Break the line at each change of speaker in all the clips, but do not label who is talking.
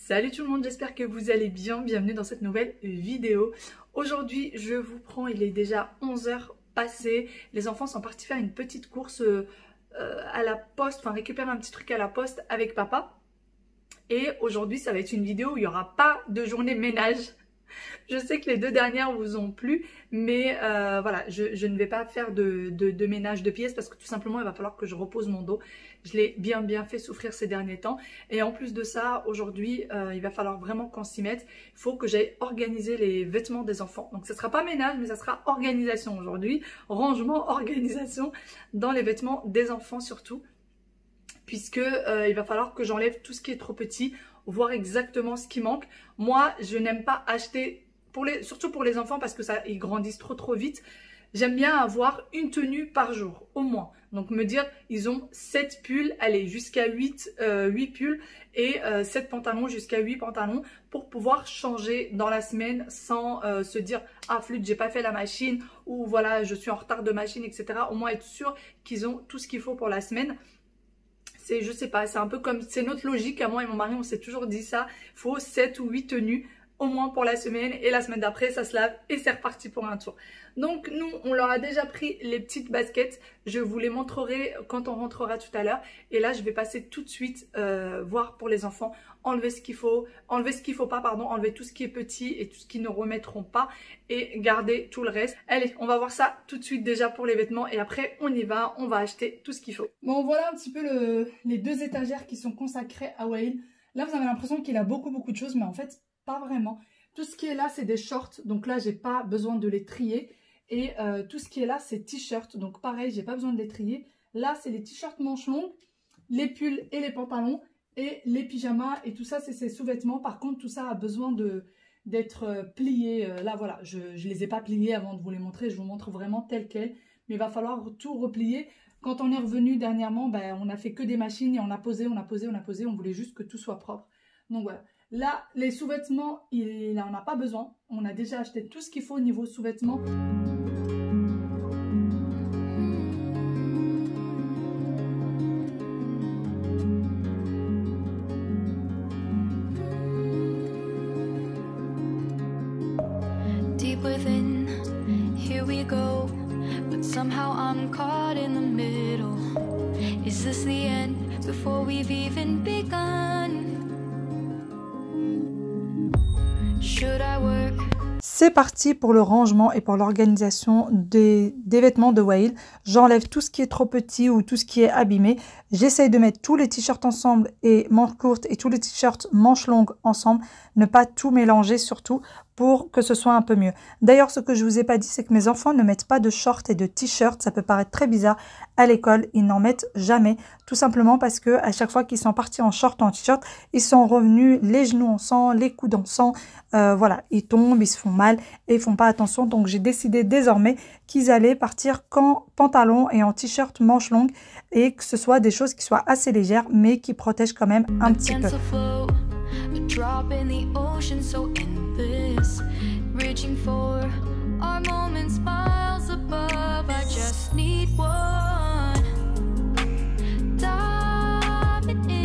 Salut tout le monde, j'espère que vous allez bien, bienvenue dans cette nouvelle vidéo. Aujourd'hui je vous prends, il est déjà 11 h passées, les enfants sont partis faire une petite course à la poste, enfin récupérer un petit truc à la poste avec papa. Et aujourd'hui ça va être une vidéo où il n'y aura pas de journée ménage. Je sais que les deux dernières vous ont plu, mais voilà, je ne vais pas faire de ménage de pièces parce que tout simplement il va falloir que je repose mon dos. Je l'ai bien fait souffrir ces derniers temps. Et en plus de ça, aujourd'hui, il va falloir vraiment qu'on s'y mette. Il faut que j'aille organiser les vêtements des enfants. Donc ce ne sera pas ménage, mais ça sera organisation aujourd'hui. Rangement, organisation dans les vêtements des enfants surtout. Puisque il va falloir que j'enlève tout ce qui est trop petit, voir exactement ce qui manque. Moi, je n'aime pas acheter, surtout pour les enfants parce que ça, ils grandissent trop vite. J'aime bien avoir une tenue par jour, au moins. Donc me dire, ils ont 7 pulls, allez, jusqu'à 8 pulls et 7 pantalons jusqu'à 8 pantalons pour pouvoir changer dans la semaine sans se dire, ah flûte, j'ai pas fait la machine ou voilà, je suis en retard de machine, etc. Au moins être sûr qu'ils ont tout ce qu'il faut pour la semaine. Je sais pas, c'est un peu comme, c'est notre logique, à moi et mon mari, on s'est toujours dit ça, il faut 7 ou 8 tenues au moins pour la semaine et la semaine d'après ça se lave et c'est reparti pour un tour. Donc nous on leur a déjà pris les petites baskets, je vous les montrerai quand on rentrera tout à l'heure et là je vais passer tout de suite voir pour les enfants, enlever ce qu'il faut, enlever tout ce qui est petit et tout ce qu'ils ne remettront pas et garder tout le reste. Allez, on va voir ça tout de suite déjà pour les vêtements et après on y va, on va acheter tout ce qu'il faut. Bon voilà un petit peu les deux étagères qui sont consacrées à Wael. Là vous avez l'impression qu'il a beaucoup de choses mais en fait pas vraiment. Tout ce qui est là, c'est des shorts. Donc là, j'ai pas besoin de les trier. Et tout ce qui est là, c'est t-shirts. Donc pareil, j'ai pas besoin de les trier. Là, c'est les t-shirts manches longues, les pulls et les pantalons. Et les pyjamas. Et tout ça, c'est ces sous-vêtements. Par contre, tout ça a besoin d'être plié. Là, voilà, je les ai pas pliés avant de vous les montrer. Je vous montre vraiment tel quel. Mais il va falloir tout replier. Quand on est revenu dernièrement, ben, on a fait que des machines et on a posé. On voulait juste que tout soit propre. Donc voilà. Là, les sous-vêtements, il n'en a pas besoin. On a déjà acheté tout ce qu'il faut au niveau sous-vêtements. Deep within, here we go. But somehow I'm caught in the middle. Is this the end before we've even begun? C'est parti pour le rangement et pour l'organisation des vêtements de Wael. J'enlève tout ce qui est trop petit ou tout ce qui est abîmé. J'essaye de mettre tous les t-shirts ensemble et manches courtes et tous les t-shirts manches longues ensemble. Ne pas tout mélanger surtout pour que ce soit un peu mieux. D'ailleurs, ce que je vous ai pas dit, c'est que mes enfants ne mettent pas de shorts et de t-shirts. Ça peut paraître très bizarre. À l'école, ils n'en mettent jamais. Tout simplement parce que à chaque fois qu'ils sont partis en short ou en t-shirt, ils sont revenus les genoux en sang, les coudes en sang. Voilà, ils tombent, ils se font mal et ils font pas attention. Donc j'ai décidé désormais qu'ils allaient partir qu'en pantalon et en t-shirt manches longues et que ce soit des choses qui soient assez légères mais qui protègent quand même un petit peu.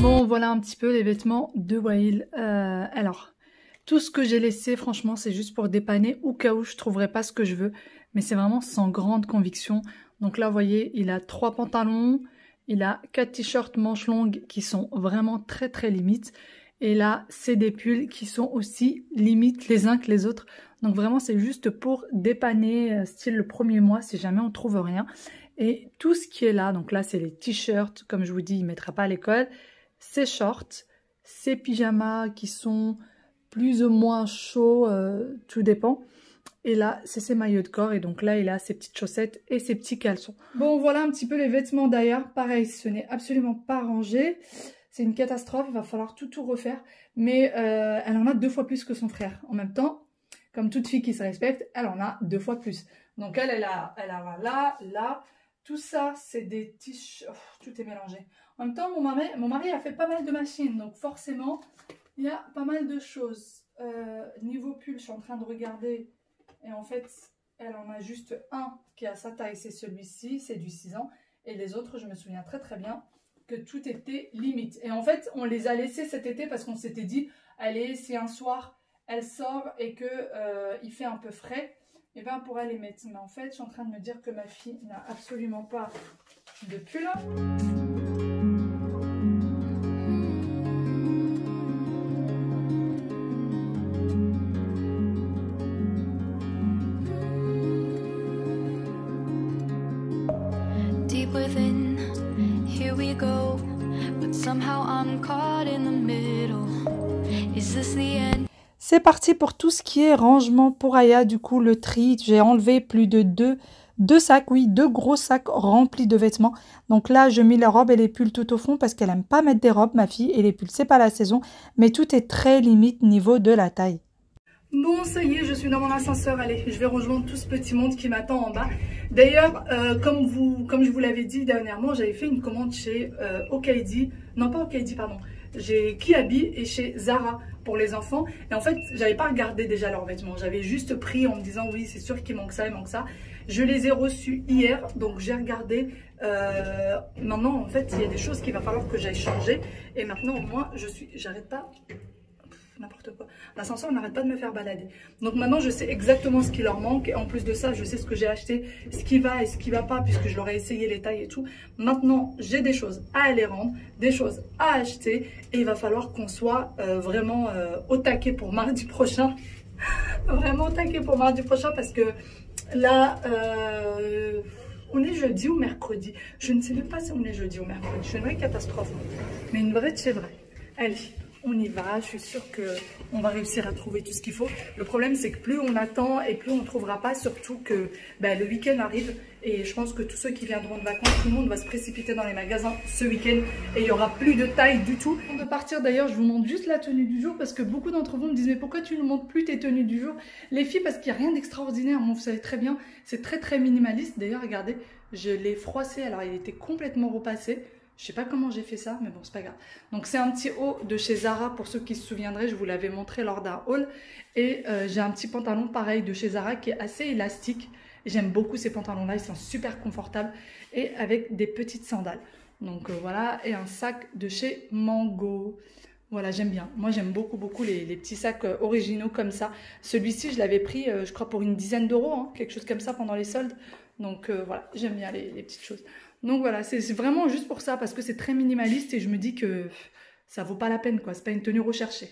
Bon, voilà un petit peu les vêtements de Wael. Alors, tout ce que j'ai laissé, franchement, c'est juste pour dépanner au cas où je ne trouverai pas ce que je veux. Mais c'est vraiment sans grande conviction. Donc là, vous voyez, il a 3 pantalons, il a 4 t-shirts manches longues qui sont vraiment très limites. Et là, c'est des pulls qui sont aussi limites les uns que les autres. Donc vraiment, c'est juste pour dépanner, style le premier mois, si jamais on ne trouve rien. Et tout ce qui est là, donc là, c'est les t-shirts, comme je vous dis, il ne mettra pas à l'école. Ces shorts, ces pyjamas qui sont plus ou moins chauds, tout dépend. Et là, c'est ses maillots de corps. Et donc là, il a ses petites chaussettes et ses petits caleçons. Bon, voilà un petit peu les vêtements d'ailleurs. Pareil, ce n'est absolument pas rangé. C'est une catastrophe, il va falloir tout refaire. Mais elle en a 2 fois plus que son frère. En même temps, comme toute fille qui se respecte, elle en a 2 fois plus. Donc elle a là. Tout ça, c'est des t-shirts. Tout est mélangé. En même temps, mon mari a fait pas mal de machines. Donc forcément, il y a pas mal de choses. Niveau pull, je suis en train de regarder. Et en fait, elle en a juste un qui a sa taille. C'est celui-ci, c'est du 6 ans. Et les autres, je me souviens très bien que tout était limite. Et en fait, on les a laissés cet été parce qu'on s'était dit, allez, si un soir elle sort et que il fait un peu frais, et ben on pourra les mettre. Mais en fait, je suis en train de me dire que ma fille n'a absolument pas de pull.
Deep within, here we go, but somehow I'm caught in the middle. Is this the end?
C'est parti pour tout ce qui est rangement pour Aya. Du coup, le tri, j'ai enlevé plus de deux sacs, oui, 2 gros sacs remplis de vêtements. Donc là, je mets les robes et les pulls tout au fond parce qu'elle n'aime pas mettre des robes, ma fille, et les pulls, c'est pas la saison. Mais tout est très limite niveau de la taille.
Bon, ça y est, je suis dans mon ascenseur. Allez, je vais rejoindre tout ce petit monde qui m'attend en bas. D'ailleurs, comme je vous l'avais dit dernièrement, j'avais fait une commande chez Okaidi. Non, pas Okaidi, pardon. J'ai Kiabi et chez Zara pour les enfants. Et en fait, j'avais pas regardé déjà leurs vêtements. J'avais juste pris en me disant, oui, c'est sûr qu'il manque ça, il manque ça. Je les ai reçus hier, donc j'ai regardé. Maintenant, en fait, il y a des choses qu'il va falloir que j'aille changer. Et maintenant, moi, j'arrête pas... n'importe quoi. L'ascenseur n'arrête pas de me faire balader. Donc maintenant, je sais exactement ce qui leur manque. Et en plus de ça, je sais ce que j'ai acheté, ce qui va et ce qui va pas, puisque je leur ai essayé les tailles et tout. Maintenant, j'ai des choses à aller rendre, des choses à acheter. Et il va falloir qu'on soit vraiment au taquet pour mardi prochain. Vraiment au taquet pour mardi prochain, parce que là, on est jeudi ou mercredi. Je ne sais même pas si on est jeudi ou mercredi. Je suis une vraie catastrophe. Mais une vraie, c'est vrai. Allez. On y va, je suis sûre qu'on va réussir à trouver tout ce qu'il faut. Le problème, c'est que plus on attend et plus on ne trouvera pas, surtout que le week-end arrive. Et je pense que tous ceux qui viendront de vacances, tout le monde va se précipiter dans les magasins ce week-end. Et il n'y aura plus de taille du tout. Avant de partir d'ailleurs, je vous montre juste la tenue du jour. Parce que beaucoup d'entre vous me disent, mais pourquoi tu ne montres plus tes tenues du jour? Les filles, parce qu'il n'y a rien d'extraordinaire. Bon, vous savez très bien, c'est très très minimaliste. D'ailleurs, regardez, je l'ai froissé. Alors, il était complètement repassé. Je sais pas comment j'ai fait ça, mais bon, c'est pas grave. Donc, c'est un petit haut de chez Zara, pour ceux qui se souviendraient, je vous l'avais montré lors d'un haul. Et j'ai un petit pantalon pareil de chez Zara qui est assez élastique. J'aime beaucoup ces pantalons-là, ils sont super confortables. Et avec des petites sandales. Donc voilà, et un sac de chez Mango. Voilà, j'aime bien. Moi, j'aime beaucoup les petits sacs originaux comme ça. Celui-ci, je l'avais pris, je crois, pour une dizaine d'euros, hein, quelque chose comme ça pendant les soldes. Donc voilà, j'aime bien les petites choses. Donc voilà, c'est vraiment juste pour ça, parce que c'est très minimaliste et je me dis que ça vaut pas la peine, quoi. C'est pas une tenue recherchée.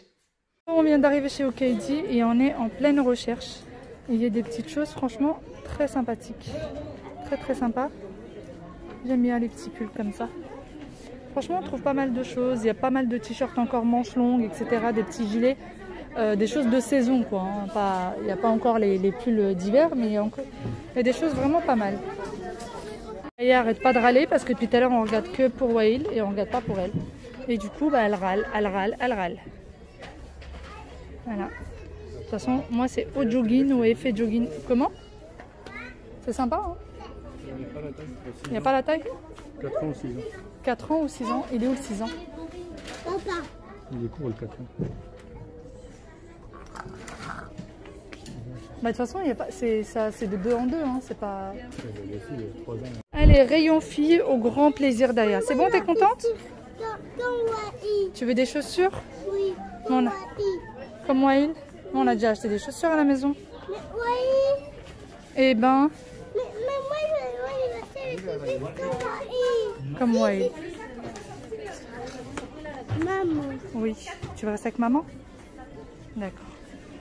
On vient d'arriver chez Okaidi et on est en pleine recherche. Il y a des petites choses franchement très sympathiques. Très très sympa. J'aime bien les petits pulls comme ça. Franchement, on trouve pas mal de choses. Il y a pas mal de t-shirts encore manches longues, etc. Des petits gilets. Des choses de saison, quoi. Hein. Il n'y a pas encore les pulls d'hiver, mais il y a des choses vraiment pas mal. Elle arrête pas de râler parce que depuis tout à l'heure on regarde que pour Wael et on regarde pas pour elle. Et du coup elle râle. Voilà. De toute façon moi c'est au jogging ou effet jogging. Comment? C'est sympa hein? Il n'y a pas la taille?
4 ans ou 6 ans.
4 ans ou 6 ans? Il est où le 6 ans?
Papa. Il est court le 4 ans.
Bah, de toute façon, c'est de 2 en 2, hein, c'est pas... Allez, rayon fille au grand plaisir d'Aya. C'est bon, t'es contente? Tu veux des chaussures?
Oui,
comme Wael. On a déjà acheté des chaussures à la maison. Et ben... Comme Wael.
Maman.
Oui. Tu veux rester avec maman? D'accord.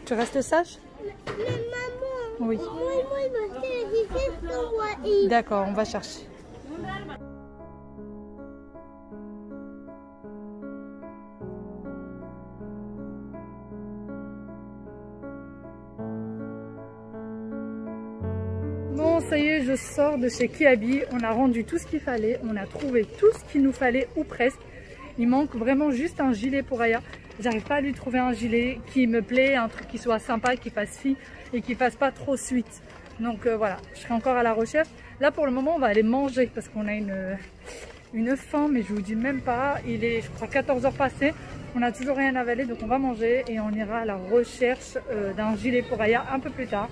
Tu restes sage?
Mais maman,
oui.
Moi, je veux acheter les chaussures comme Wael.
D'accord, on va chercher. Bon, ça y est, je sors de chez Kiabi. On a rendu tout ce qu'il fallait. On a trouvé tout ce qu'il nous fallait, ou presque. Il manque vraiment juste un gilet pour Aya. J'arrive pas à lui trouver un gilet qui me plaît, un truc qui soit sympa, qui fasse fille et qui fasse pas trop suite. Donc voilà, je serai encore à la recherche. Là pour le moment on va aller manger parce qu'on a une faim, mais je vous dis même pas. Il est je crois 14 h passées, on n'a toujours rien avalé, donc on va manger et on ira à la recherche d'un gilet pour Aya un peu plus tard.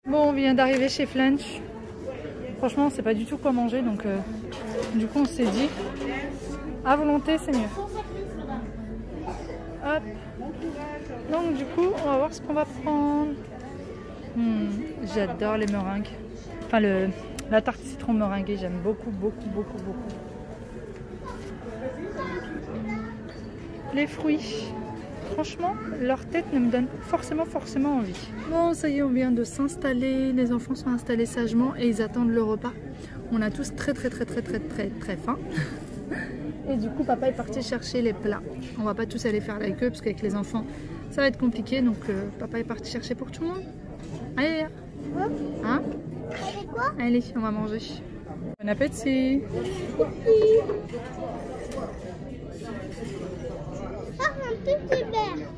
Bon, on vient d'arriver chez Flunch. Franchement on sait pas du tout quoi manger, donc du coup on s'est dit à volonté c'est mieux. Hop. Donc du coup, on va voir ce qu'on va prendre. J'adore les meringues. Enfin, la tarte citron meringuée, j'aime beaucoup, beaucoup, beaucoup, beaucoup. Les fruits, franchement, leur tête ne me donne forcément envie. Bon, ça y est, on vient de s'installer. Les enfants sont installés sagement et ils attendent le repas. On a tous très faim. Et du coup, papa est parti chercher les plats. On va pas tous aller faire la queue parce qu'avec les enfants, ça va être compliqué. Donc, papa est parti chercher pour tout le monde. Allez, hein? Allez, on va manger. Bon appétit.
Un petit verre.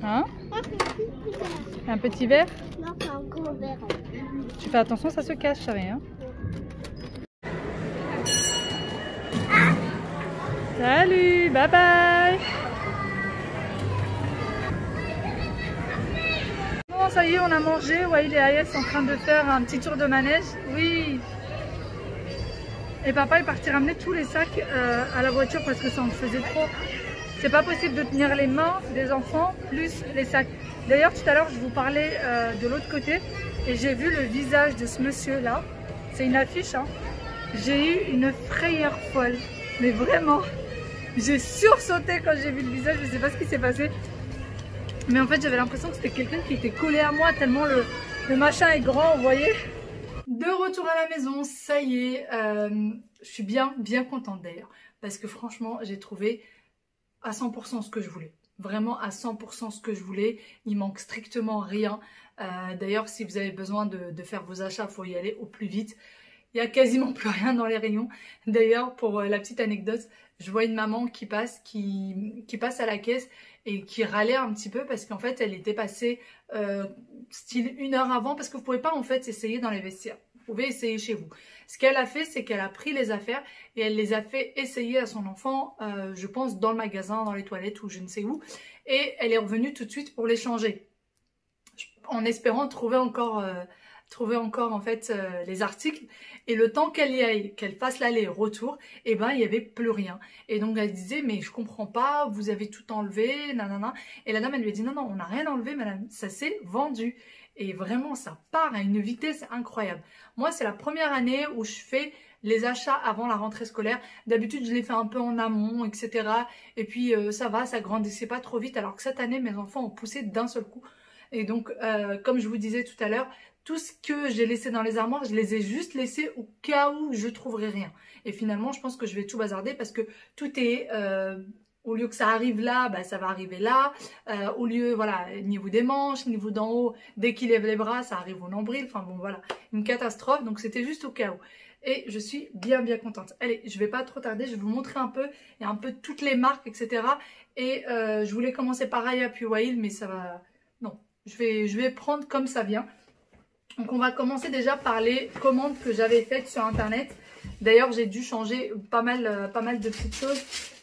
Hein?
Un petit verre.
Un petit verre?
Non, pas un gros verre.
Tu fais attention, ça se cache, chérie. Hein? Salut, bye bye. Bon, ça y est, on a mangé. Waïl et Aya sont en train de faire un petit tour de manège. Oui. Et papa est parti ramener tous les sacs à la voiture parce que ça en faisait trop. C'est pas possible de tenir les mains des enfants plus les sacs. D'ailleurs, tout à l'heure, je vous parlais de l'autre côté et j'ai vu le visage de ce monsieur là. C'est une affiche, hein. J'ai eu une frayeur folle. Mais vraiment, j'ai sursauté quand j'ai vu le visage. Je sais pas ce qui s'est passé. Mais en fait, j'avais l'impression que c'était quelqu'un qui était collé à moi tellement le machin est grand, vous voyez. De retour à la maison, ça y est. Je suis bien contente d'ailleurs. Parce que franchement, j'ai trouvé à 100% ce que je voulais. Vraiment à 100% ce que je voulais. Il manque strictement rien. D'ailleurs, si vous avez besoin de faire vos achats, il faut y aller au plus vite. Il n'y a quasiment plus rien dans les rayons. D'ailleurs, pour la petite anecdote, je vois une maman qui passe à la caisse et qui râlait un petit peu parce qu'en fait, elle était passée style 1 heure avant parce que vous ne pouvez pas en fait essayer dans les vestiaires. Vous pouvez essayer chez vous. Ce qu'elle a fait, c'est qu'elle a pris les affaires et elle les a fait essayer à son enfant, je pense, dans le magasin, dans les toilettes ou je ne sais où. Et elle est revenue tout de suite pour les changer. En espérant trouver encore en fait les articles. Et le temps qu'elle y aille, qu'elle fasse l'aller-retour, et ben il n'y avait plus rien. Et donc elle disait mais je comprends pas, vous avez tout enlevé, nanana. Et la dame elle lui a dit non on n'a rien enlevé madame, ça s'est vendu. Et vraiment ça part à une vitesse incroyable. Moi c'est la première année où je fais les achats avant la rentrée scolaire. D'habitude je les fais un peu en amont, etc. Et puis ça va, ça grandissait pas trop vite. Alors que cette année mes enfants ont poussé d'un seul coup. Et donc comme je vous disais tout à l'heure, tout ce que j'ai laissé dans les armoires, je les ai juste laissés au cas où je trouverai rien. Et finalement, je pense que je vais tout bazarder parce que tout est... au lieu que ça arrive là, bah, ça va arriver là. Au lieu, voilà, niveau des manches, niveau d'en haut, dès qu'il lève les bras, ça arrive au nombril. Enfin bon, voilà, une catastrophe. Donc c'était juste au cas où. Et je suis bien contente. Allez, je vais pas trop tarder, je vais vous montrer un peu. Il y a un peu toutes les marques, etc. Et je voulais commencer par Aya puis Waïl, mais ça va... Non, je vais prendre comme ça vient. Donc on va commencer déjà par les commandes que j'avais faites sur internet. D'ailleurs j'ai dû changer pas mal de petites choses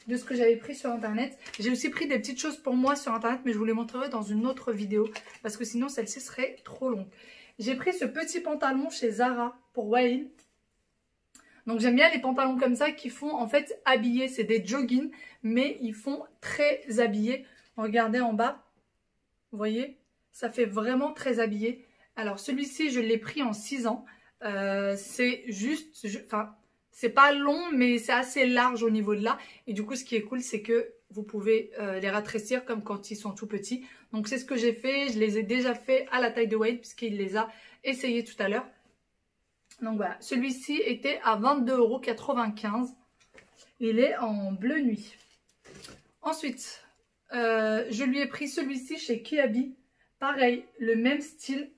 de ce que j'avais pris sur internet. J'ai aussi pris des petites choses pour moi sur internet, mais je vous les montrerai dans une autre vidéo parce que sinon celle-ci serait trop longue. J'ai pris ce petit pantalon chez Zara pour Waïl. Donc j'aime bien les pantalons comme ça qui font en fait habillés. C'est des joggings mais ils font très habillés. Regardez en bas, vous voyez, ça fait vraiment très habillé. Alors celui-ci je l'ai pris en 6 ans, c'est juste, enfin c'est pas long mais c'est assez large au niveau de là. Et du coup ce qui est cool c'est que vous pouvez les rétrécir comme quand ils sont tout petits. Donc c'est ce que j'ai fait, je les ai déjà fait à la taille de Wade puisqu'il les a essayés tout à l'heure. Donc voilà, celui-ci était à 22,95 €, il est en bleu nuit. Ensuite, je lui ai pris celui-ci chez Kiabi, pareil, le même style.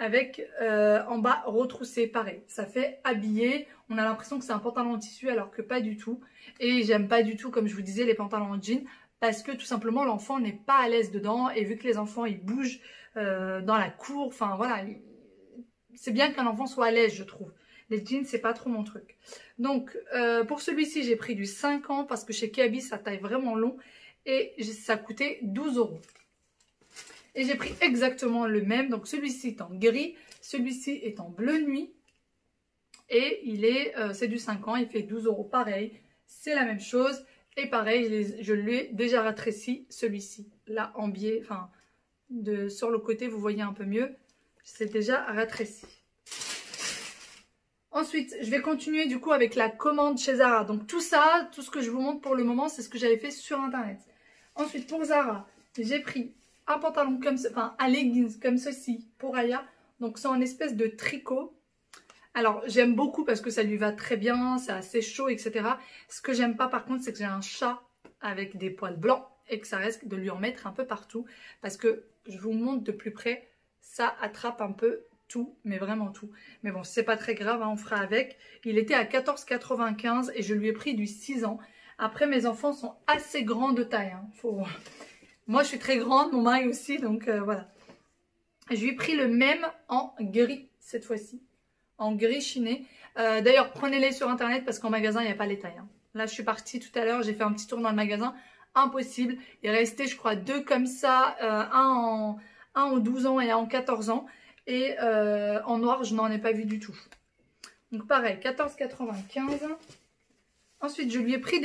Avec en bas retroussé, pareil, ça fait habillé. On a l'impression que c'est un pantalon en tissu alors que pas du tout. Et j'aime pas du tout, comme je vous disais, les pantalons en jean parce que tout simplement l'enfant n'est pas à l'aise dedans. Et vu que les enfants ils bougent dans la cour, enfin voilà, c'est bien qu'un enfant soit à l'aise je trouve. Les jeans c'est pas trop mon truc. Donc pour celui-ci j'ai pris du 5 ans parce que chez Kiabi ça taille vraiment long et ça coûtait 12 €. Et j'ai pris exactement le même. Donc celui-ci est en gris. Celui-ci est en bleu nuit. Et il est, c'est du 5 ans. Il fait 12 € pareil. C'est la même chose. Et pareil, je lui ai déjà rétréci celui-ci.
là en biais, enfin sur le côté vous voyez un peu mieux, c'est déjà rétréci. Ensuite je vais continuer du coup avec la commande chez Zara. Donc tout ça, tout ce que je vous montre pour le moment, c'est ce que j'avais fait sur internet. Ensuite pour Zara, j'ai pris un pantalon comme ce, enfin un leggings comme ceci pour Aya. Donc c'est en espèce de tricot. Alors j'aime beaucoup parce que ça lui va très bien, c'est assez chaud, etc. Ce que j'aime pas par contre, c'est que j'ai un chat avec des poils blancs et que ça risque de lui en mettre un peu partout. Parce que je vous montre de plus près, ça attrape un peu tout, mais vraiment tout. Mais bon, c'est pas très grave, hein, on fera avec. Il était à 14,95 € et je lui ai pris du 6 ans. Après, mes enfants sont assez grands de taille. Hein. Moi, je suis très grande, mon mari aussi, donc voilà. Je lui ai pris le même en gris cette fois-ci. En gris chiné. D'ailleurs, prenez-les sur internet parce qu'en magasin, il n'y a pas les tailles. Hein. Là, je suis partie tout à l'heure, j'ai fait un petit tour dans le magasin. Impossible. Il restait, je crois, 2 comme ça. Un en 12 ans et un en 14 ans. Et en noir, je n'en ai pas vu du tout. Donc pareil, 14,95 €. Ensuite, je lui ai pris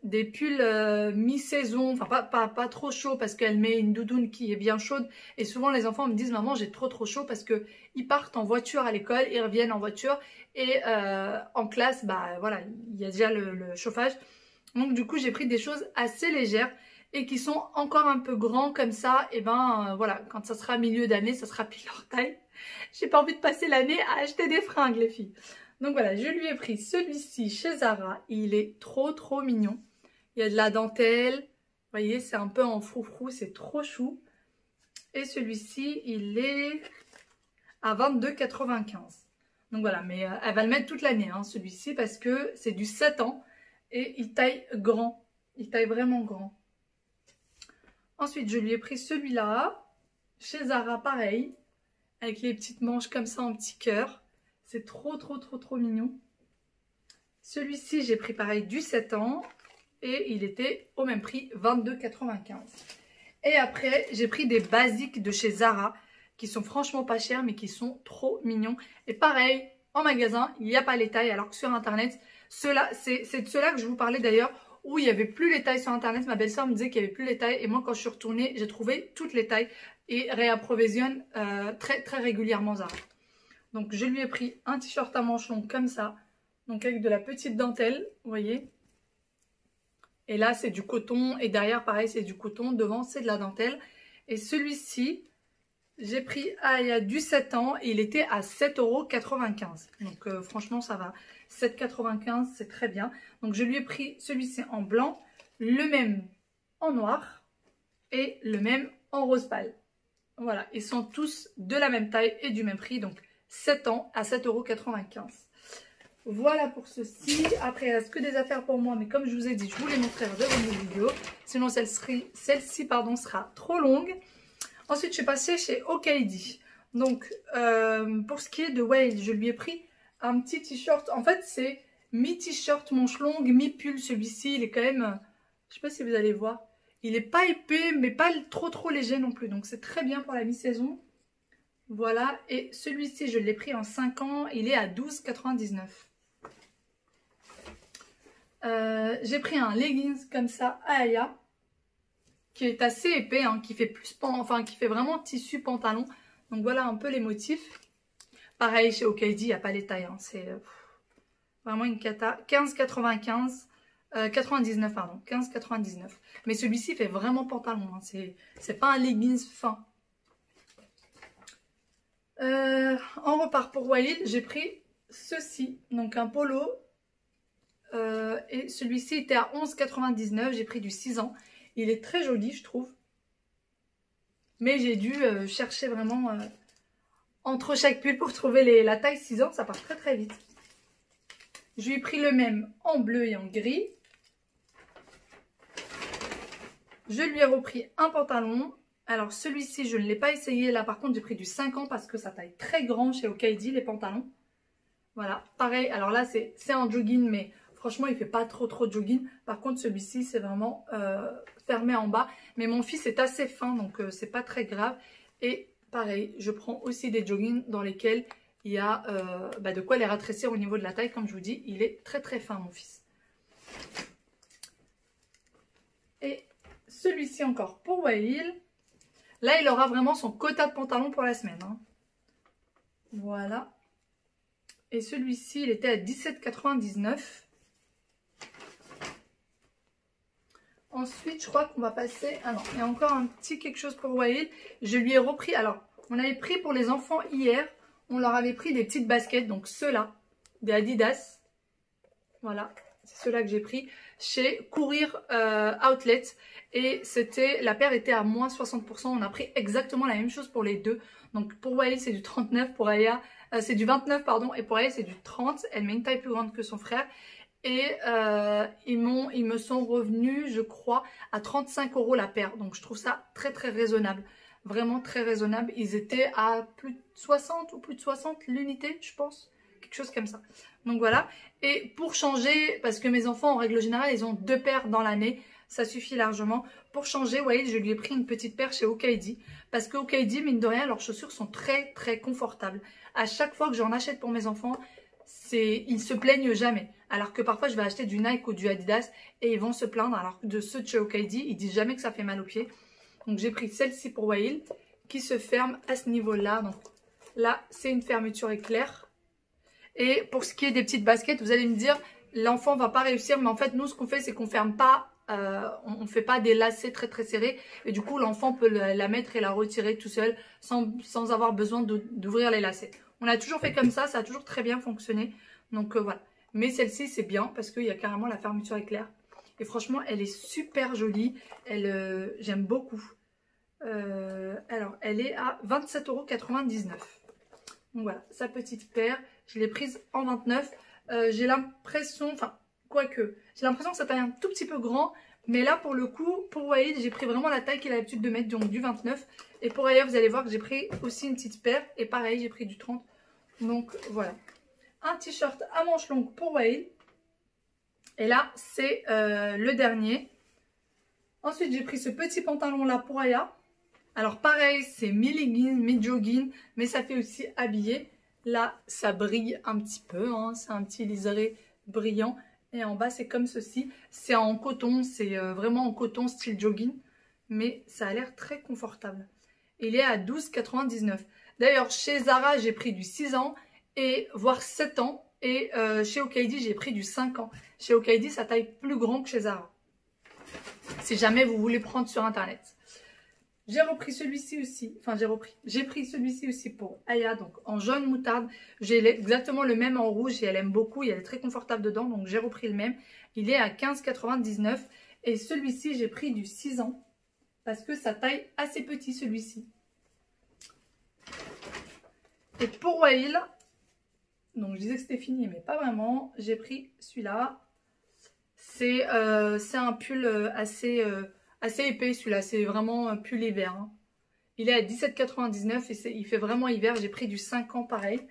des pulls mi-saison. Enfin, pas trop chaud parce qu'elle met une doudoune qui est bien chaude. Et souvent, les enfants me disent « Maman, j'ai trop chaud » parce qu'ils partent en voiture à l'école, ils reviennent en voiture. Et en classe, bah voilà, il y a déjà le chauffage. Donc du coup, j'ai pris des choses assez légères et qui sont encore un peu grands comme ça. Et ben voilà, quand ça sera milieu d'année, ça sera pile leur taille. J'ai pas envie de passer l'année à acheter des fringues, les filles. Donc voilà, je lui ai pris celui-ci chez Zara. Il est trop mignon. Il y a de la dentelle. Vous voyez, c'est un peu en froufrou, c'est trop chou. Et celui-ci, il est à 22,95 €. Donc voilà, mais elle va le mettre toute l'année, hein, celui-ci, parce que c'est du 7 ans. Et il taille grand. Il taille vraiment grand. Ensuite, je lui ai pris celui-là. Chez Zara, pareil. Avec les petites manches comme ça en petit cœur. C'est trop mignon. Celui-ci, j'ai pris pareil du 7 ans. Et il était au même prix, 22,95 €. Et après, j'ai pris des basiques de chez Zara. Qui sont franchement pas chers, mais qui sont trop mignons. Et pareil, en magasin, il n'y a pas les tailles. Alors que sur internet, c'est de ceux-là que je vous parlais d'ailleurs. Où il n'y avait plus les tailles sur internet. Ma belle-sœur me disait qu'il n'y avait plus les tailles. Et moi, quand je suis retournée, j'ai trouvé toutes les tailles. Et réapprovisionne très régulièrement Zara. Donc, je lui ai pris un t-shirt à manches longues comme ça. Donc, avec de la petite dentelle, vous voyez. Et là, c'est du coton. Et derrière, pareil, c'est du coton. Devant, c'est de la dentelle. Et celui-ci, j'ai pris il y a du 7 ans. Et il était à 7,95 €. Donc, franchement, ça va. 7,95 €, c'est très bien. Donc, je lui ai pris celui-ci en blanc. Le même en noir. Et le même en rose pâle. Voilà, ils sont tous de la même taille et du même prix, donc 7 ans à 7,95 €. Voilà pour ceci. Après, il ne reste que des affaires pour moi, mais comme je vous ai dit, je vous les montrerai dans une vidéo. Sinon, celle-ci sera trop longue. Ensuite, je suis passée chez Okaidi. Donc, pour ce qui est de Whale, je lui ai pris un petit t-shirt. En fait, c'est mi-t-shirt manche longue, mi-pull. Celui-ci, il est quand même, je ne sais pas si vous allez voir. Il n'est pas épais, mais pas trop léger non plus. Donc, c'est très bien pour la mi-saison. Voilà. Et celui-ci, je l'ai pris en 5 ans. Il est à 12,99 €. J'ai pris un leggings comme ça à Aya. Qui est assez épais. Hein, qui fait qui fait vraiment tissu pantalon. Donc, voilà un peu les motifs. Pareil, chez Okaidi, il n'y a pas les tailles. Hein, c'est vraiment une cata. 15,95 €. 99 pardon, 15,99 €. Mais celui-ci fait vraiment pantalon, hein. C'est pas un leggings fin. On repart pour Wild, j'ai pris ceci, donc un polo. Et celui-ci était à 11,99 €, j'ai pris du 6 ans. Il est très joli, je trouve. Mais j'ai dû chercher vraiment entre chaque pull pour trouver la taille 6 ans, ça part très vite. Je lui ai pris le même en bleu et en gris. Je lui ai repris un pantalon. Alors celui-ci, je ne l'ai pas essayé. Là, par contre, j'ai pris du 5 ans parce que ça taille très grand chez Okaidi, les pantalons. Voilà, pareil. Alors là, c'est en jogging, mais franchement, il ne fait pas trop jogging. Par contre, celui-ci, c'est vraiment fermé en bas. Mais mon fils est assez fin, donc c'est pas très grave. Et pareil, je prends aussi des joggings dans lesquels il y a de quoi les rétrécir au niveau de la taille. Comme je vous dis, il est très fin, mon fils. Et celui-ci encore pour Wael. Là, il aura vraiment son quota de pantalon pour la semaine. Hein. Voilà. Et celui-ci, il était à 17,99 €. Ensuite, je crois qu'on va passer... Ah non, il y a encore un petit quelque chose pour Wael. Je lui ai repris... Alors, on avait pris pour les enfants hier, on leur avait pris des petites baskets. Donc ceux-là, des Adidas. Voilà, c'est ceux-là que j'ai pris chez Courir Outlet. Et c'était, la paire était à moins 60%. On a pris exactement la même chose pour les deux. Donc pour Wael, c'est du 39, pour Aya, c'est du 29, pardon. Et pour Aya, c'est du 30. Elle met une taille plus grande que son frère. Et ils me sont revenus, je crois, à 35 € la paire. Donc je trouve ça très très raisonnable. Vraiment très raisonnable. Ils étaient à plus de 60 ou plus de 60 l'unité, je pense. Quelque chose comme ça. Donc voilà. Et pour changer, parce que mes enfants, en règle générale, ils ont 2 paires dans l'année. Ça suffit largement. Pour changer, Wael, je lui ai pris une petite paire chez Okaidi. Parce que Okaidi, mine de rien, leurs chaussures sont très très confortables. À chaque fois que j'en achète pour mes enfants, ils se plaignent jamais. Alors que parfois, je vais acheter du Nike ou du Adidas et ils vont se plaindre. Alors que de ceux de chez Okaidi, ils disent jamais que ça fait mal aux pieds. Donc j'ai pris celle-ci pour Wael qui se ferme à ce niveau-là. Donc là, c'est une fermeture éclair. Et pour ce qui est des petites baskets, vous allez me dire, l'enfant va pas réussir. Mais en fait, nous, ce qu'on fait, c'est qu'on ferme pas, on fait pas des lacets très très serrés. Et du coup, l'enfant peut la mettre et la retirer tout seul sans avoir besoin d'ouvrir les lacets. On a toujours fait comme ça a toujours très bien fonctionné. Donc voilà. Mais celle-ci, c'est bien parce qu'il y a carrément la fermeture éclair. Et franchement, elle est super jolie. J'aime beaucoup. Alors, elle est à 27,99 €. Donc voilà, sa petite paire. Je l'ai prise en 29. J'ai l'impression, enfin, quoique, j'ai l'impression que ça taille un tout petit peu grand. Mais là, pour le coup, pour Wael, j'ai pris vraiment la taille qu'il a l'habitude de mettre, donc du 29. Et pour Aya, vous allez voir que j'ai pris aussi une petite paire. Et pareil, j'ai pris du 30. Donc voilà. Un t-shirt à manches longues pour Wael. Et là, c'est le dernier. Ensuite, j'ai pris ce petit pantalon là pour Aya. Alors pareil, c'est mi-legging, mi-jogging, mais ça fait aussi habillé. Là, ça brille un petit peu, hein, c'est un petit liseré brillant. Et en bas, c'est comme ceci. C'est en coton, c'est vraiment en coton style jogging. Mais ça a l'air très confortable. Il est à 12,99 €. D'ailleurs, chez Zara, j'ai pris du 6 ans, et voire 7 ans. Et chez Okaidi, j'ai pris du 5 ans. Chez Okaidi, ça taille plus grand que chez Zara. Si jamais vous voulez prendre sur Internet. J'ai repris celui-ci aussi. Enfin, j'ai pris celui-ci aussi pour Aya, donc en jaune moutarde. J'ai exactement le même en rouge et elle aime beaucoup. Elle est très confortable dedans, donc j'ai repris le même. Il est à 15,99 €. Et celui-ci, j'ai pris du 6 ans. Parce que ça taille assez petit, celui-ci. Et pour Wael, donc je disais que c'était fini, mais pas vraiment. J'ai pris celui-là. C'est un pull assez épais, celui-là. C'est vraiment un pull hiver. Hein. Il est à 17,99 € et il fait vraiment hiver. J'ai pris du 5 ans pareil.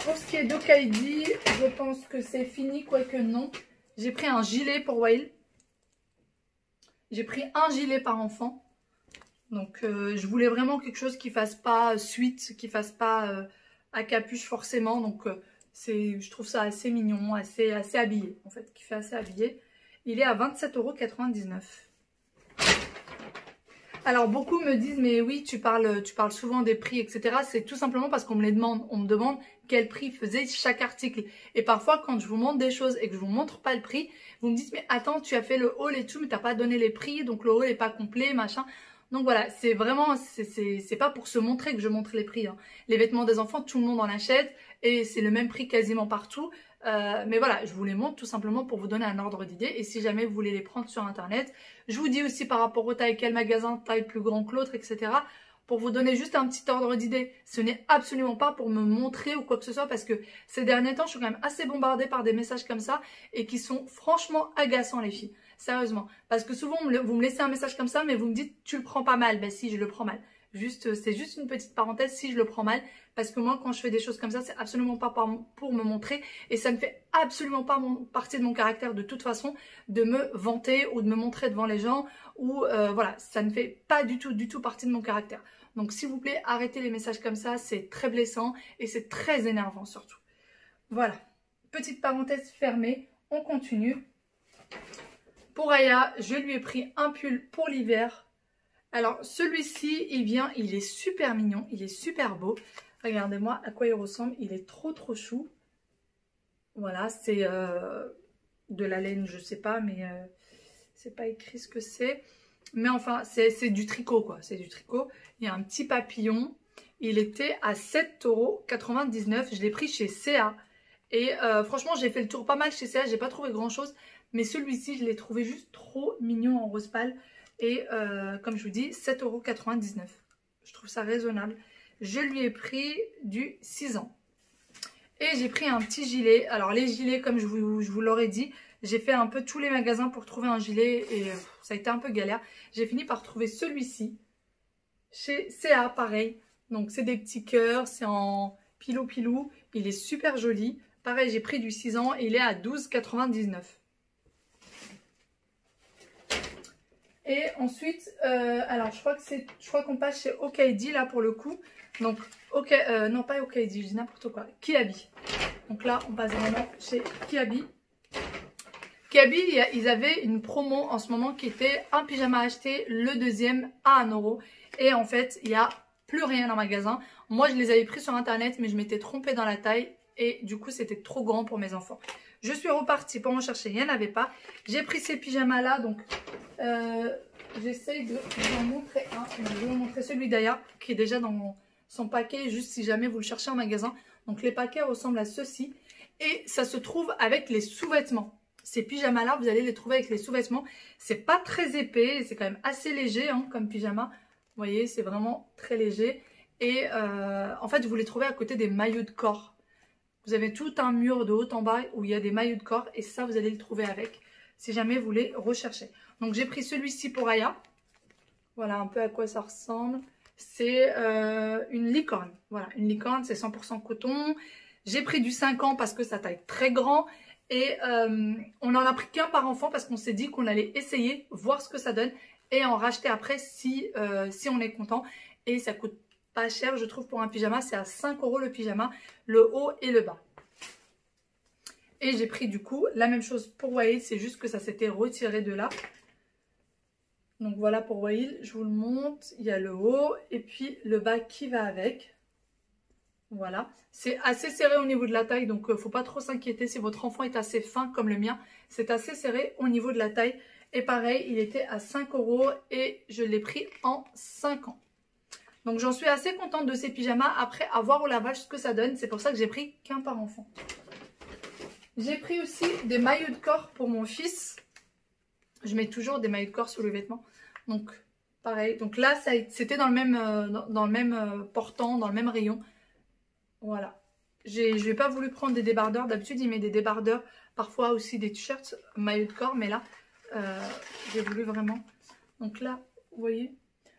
Pour ce qui est d'Okaidi, je pense que c'est fini, quoique non. J'ai pris un gilet pour Wael. J'ai pris un gilet par enfant. Donc je voulais vraiment quelque chose qui fasse pas suite, qui fasse pas à capuche forcément. Donc je trouve ça assez mignon, assez habillé en fait, qui fait assez habillé. Il est à 27,99 €. Alors beaucoup me disent mais oui tu parles souvent des prix etc. C'est tout simplement parce qu'on me les demande. On me demande quel prix faisait chaque article. Et parfois quand je vous montre des choses et que je vous montre pas le prix, vous me dites mais attends tu as fait le haul et tout mais t'as pas donné les prix donc le haul est pas complet machin. Donc voilà, c'est vraiment, c'est pas pour se montrer que je montre les prix. Hein. Les vêtements des enfants, tout le monde en achète et c'est le même prix quasiment partout. Mais voilà, je vous les montre tout simplement pour vous donner un ordre d'idée. Et si jamais vous voulez les prendre sur Internet, je vous dis aussi par rapport aux tailles, quel magasin taille plus grand que l'autre, etc. Pour vous donner juste un petit ordre d'idée. Ce n'est absolument pas pour me montrer ou quoi que ce soit parce que ces derniers temps, je suis quand même assez bombardée par des messages comme ça et qui sont franchement agaçants les filles. Sérieusement. Parce que souvent, vous me laissez un message comme ça, mais vous me dites, tu le prends pas mal. Ben si, je le prends mal. C'est juste une petite parenthèse, si je le prends mal. Parce que moi, quand je fais des choses comme ça, c'est absolument pas pour me montrer. Et ça ne fait absolument pas partie de mon caractère de toute façon, de me vanter ou de me montrer devant les gens. Ou voilà, ça ne fait pas du tout partie de mon caractère. Donc s'il vous plaît, arrêtez les messages comme ça. C'est très blessant et c'est très énervant surtout. Voilà. Petite parenthèse fermée. On continue. Pour Aya, je lui ai pris un pull pour l'hiver. Alors celui-ci, il est super mignon, il est super beau. Regardez-moi à quoi il ressemble, il est trop chou. Voilà, c'est de la laine, je sais pas, mais c'est pas écrit ce que c'est. Mais enfin, c'est du tricot quoi, c'est du tricot. Il y a un petit papillon, il était à 7,99 €. Je l'ai pris chez CA. Et franchement, j'ai fait le tour pas mal chez CA, j'ai pas trouvé grand chose. Mais celui-ci, je l'ai trouvé juste trop mignon en rose pâle. Et comme je vous dis, 7,99 €. Je trouve ça raisonnable. Je lui ai pris du 6 ans. Et j'ai pris un petit gilet. Alors les gilets, comme je vous l'aurais dit, j'ai fait un peu tous les magasins pour trouver un gilet. Et ça a été un peu galère. J'ai fini par trouver celui-ci. Chez CA, pareil. Donc c'est des petits cœurs, c'est en pilou-pilou. Il est super joli. Pareil, j'ai pris du 6 ans et il est à 12,99 €. Et ensuite, alors je crois qu'on passe chez Okaidi là pour le coup. Donc, non pas Okaidi, je dis n'importe quoi. Kiabi. Donc là, on passe vraiment chez Kiabi. Kiabi, ils avaient une promo en ce moment qui était un pyjama acheté, le deuxième à 1 €. Et en fait, il n'y a plus rien dans le magasin. Moi, je les avais pris sur internet, mais je m'étais trompée dans la taille. Et du coup, c'était trop grand pour mes enfants. Je suis repartie pour en chercher, il n'y en avait pas. J'ai pris ces pyjamas là, donc j'essaye de vous en montrer un. Je vais vous montrer celui d'Aya qui est déjà dans son paquet, juste si jamais vous le cherchez en magasin. Donc les paquets ressemblent à ceci. Et ça se trouve avec les sous-vêtements. Ces pyjamas là, vous allez les trouver avec les sous-vêtements. C'est pas très épais, c'est quand même assez léger hein, comme pyjama. Vous voyez, c'est vraiment très léger. Et en fait, vous les trouvez à côté des maillots de corps. Vous avez tout un mur de haut en bas où il y a des maillots de corps et ça, vous allez le trouver avec si jamais vous les recherchez. Donc, j'ai pris celui-ci pour Aya. Voilà un peu à quoi ça ressemble. C'est une licorne. Voilà, une licorne, c'est 100% coton. J'ai pris du 5 ans parce que ça taille très grand. Et on n'en a pris qu'un par enfant parce qu'on s'est dit qu'on allait essayer, voir ce que ça donne et en racheter après si on est content. Et ça coûte pas cher, je trouve, pour un pyjama. C'est à 5 € le pyjama, le haut et le bas. Et j'ai pris du coup la même chose pour Wael, c'est juste que ça s'était retiré de là. Donc voilà pour Wael, je vous le montre. Il y a le haut et puis le bas qui va avec. Voilà, c'est assez serré au niveau de la taille, donc faut pas trop s'inquiéter si votre enfant est assez fin comme le mien. C'est assez serré au niveau de la taille. Et pareil, il était à 5 € et je l'ai pris en 5 ans. Donc j'en suis assez contente de ces pyjamas. Après, à voir au lavage ce que ça donne. C'est pour ça que j'ai pris qu'un par enfant. J'ai pris aussi des maillots de corps pour mon fils. Je mets toujours des maillots de corps sous les vêtements. Donc pareil. Donc là, c'était dans le même portant, dans le même rayon. Voilà. Je n'ai pas voulu prendre des débardeurs. D'habitude, il met des débardeurs. Parfois aussi des t-shirts, maillots de corps. Mais là, j'ai voulu vraiment. Donc là, vous voyez.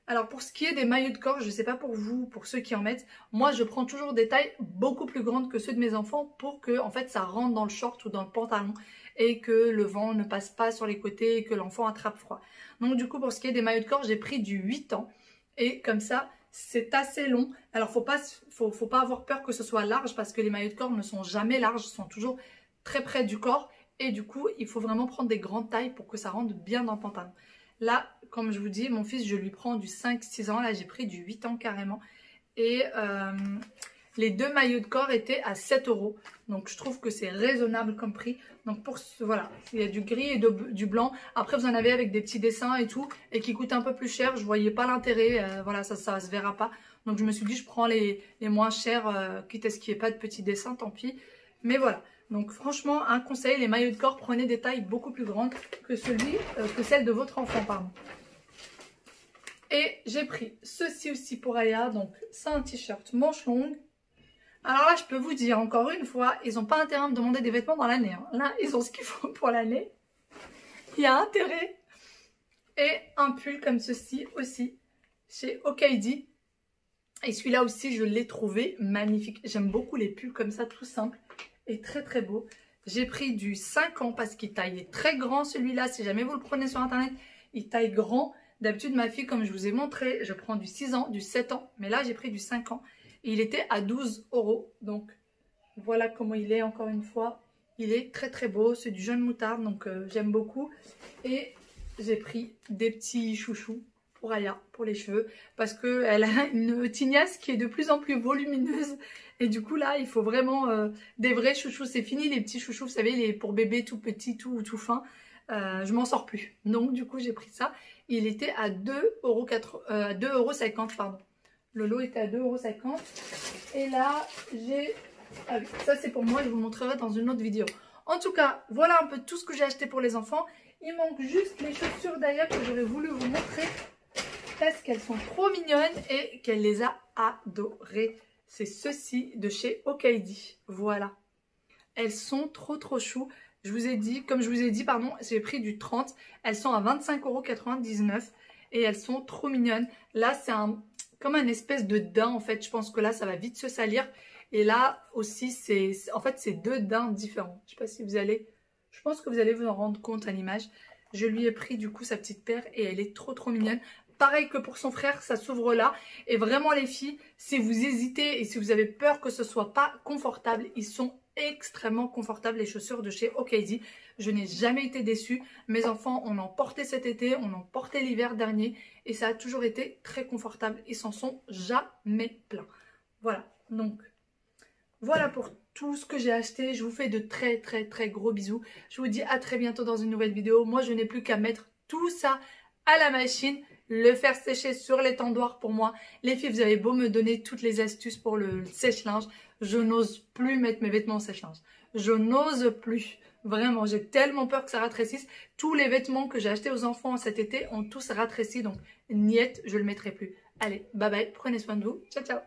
Alors pour ce qui est des maillots de corps, je ne sais pas pour vous, pour ceux qui en mettent, moi je prends toujours des tailles beaucoup plus grandes que ceux de mes enfants pour que en fait ça rentre dans le short ou dans le pantalon et que le vent ne passe pas sur les côtés et que l'enfant attrape froid. Donc du coup pour ce qui est des maillots de corps, j'ai pris du 8 ans et comme ça c'est assez long. Alors faut pas avoir peur que ce soit large parce que les maillots de corps ne sont jamais larges, sont toujours très près du corps et du coup il faut vraiment prendre des grandes tailles pour que ça rentre bien dans le pantalon. Là, comme je vous dis, mon fils, je lui prends du 5-6 ans. Là, j'ai pris du 8 ans carrément. Et les deux maillots de corps étaient à 7 €. Donc, je trouve que c'est raisonnable comme prix. Donc, voilà, il y a du gris et du blanc. Après, vous en avez avec des petits dessins et tout. Et qui coûtent un peu plus cher. Je ne voyais pas l'intérêt. Voilà, ça se verra pas. Donc, je me suis dit, je prends les moins chers. Quitte à ce qu'il n'y ait pas de petits dessins, tant pis. Mais voilà. Donc franchement, un conseil, les maillots de corps, prenez des tailles beaucoup plus grandes que celles de votre enfant, pardon. Et j'ai pris ceci aussi pour Aya, donc c'est un t-shirt manche longue. Alors là, je peux vous dire encore une fois, ils n'ont pas intérêt à me demander des vêtements dans l'année. Hein. Là, ils ont ce qu'il faut pour l'année. Il y a intérêt. Et un pull comme ceci aussi, chez Okaidi. Et celui-là aussi, je l'ai trouvé magnifique. J'aime beaucoup les pulls comme ça, tout simple. Et très très beau. J'ai pris du 5 ans parce qu'il taillait très grand celui-là. Si jamais vous le prenez sur internet, il taille grand. D'habitude ma fille, comme je vous ai montré, je prends du 6 ans, du 7 ans. Mais là j'ai pris du 5 ans. Et il était à 12 €. Donc voilà comment il est encore une fois. Il est très très beau, c'est du jaune moutarde, donc j'aime beaucoup. Et j'ai pris des petits chouchous pour Aya, pour les cheveux, parce qu'elle a une tignasse qui est de plus en plus volumineuse. Et du coup là, il faut vraiment des vrais chouchous. C'est fini les petits chouchous, vous savez, les pour bébé tout petit, tout fin. Je m'en sors plus. Donc du coup, j'ai pris ça. Il était à 2,50 €, pardon. Le lot était à 2,50 €. Et là, j'ai... Ah oui, ça c'est pour moi, je vous montrerai dans une autre vidéo. En tout cas, voilà un peu tout ce que j'ai acheté pour les enfants. Il manque juste les chaussures d'Aya que j'aurais voulu vous montrer parce qu'elles sont trop mignonnes et qu'elle les a adorées. C'est ceci de chez Okaidi. Voilà. Elles sont trop chou. Je vous ai dit, comme je vous ai dit, pardon, j'ai pris du 30. Elles sont à 25,99 € et elles sont trop mignonnes. Là, c'est comme un espèce de daim en fait. Je pense que là, ça va vite se salir. Et là aussi, en fait, c'est deux daims différents. Je sais pas si vous allez... Je pense que vous allez vous en rendre compte à l'image. Je lui ai pris du coup sa petite paire et elle est trop mignonne. Pareil que pour son frère, ça s'ouvre là. Et vraiment les filles, si vous hésitez et si vous avez peur que ce soit pas confortable, ils sont extrêmement confortables les chaussures de chez Okaidi. Je n'ai jamais été déçue. Mes enfants, on en portait cet été, on en portait l'hiver dernier. Et ça a toujours été très confortable. Ils s'en sont jamais plaints. Voilà, donc... Voilà pour tout ce que j'ai acheté. Je vous fais de très gros bisous. Je vous dis à très bientôt dans une nouvelle vidéo. Moi, je n'ai plus qu'à mettre tout ça à la machine, le faire sécher sur l'étendoir pour moi. Les filles, vous avez beau me donner toutes les astuces pour le sèche-linge. Je n'ose plus mettre mes vêtements au sèche-linge. Je n'ose plus. Vraiment, j'ai tellement peur que ça ratrécisse. Tous les vêtements que j'ai achetés aux enfants cet été ont tous ratréci. Donc, niette, je ne le mettrai plus. Allez, bye bye. Prenez soin de vous. Ciao, ciao.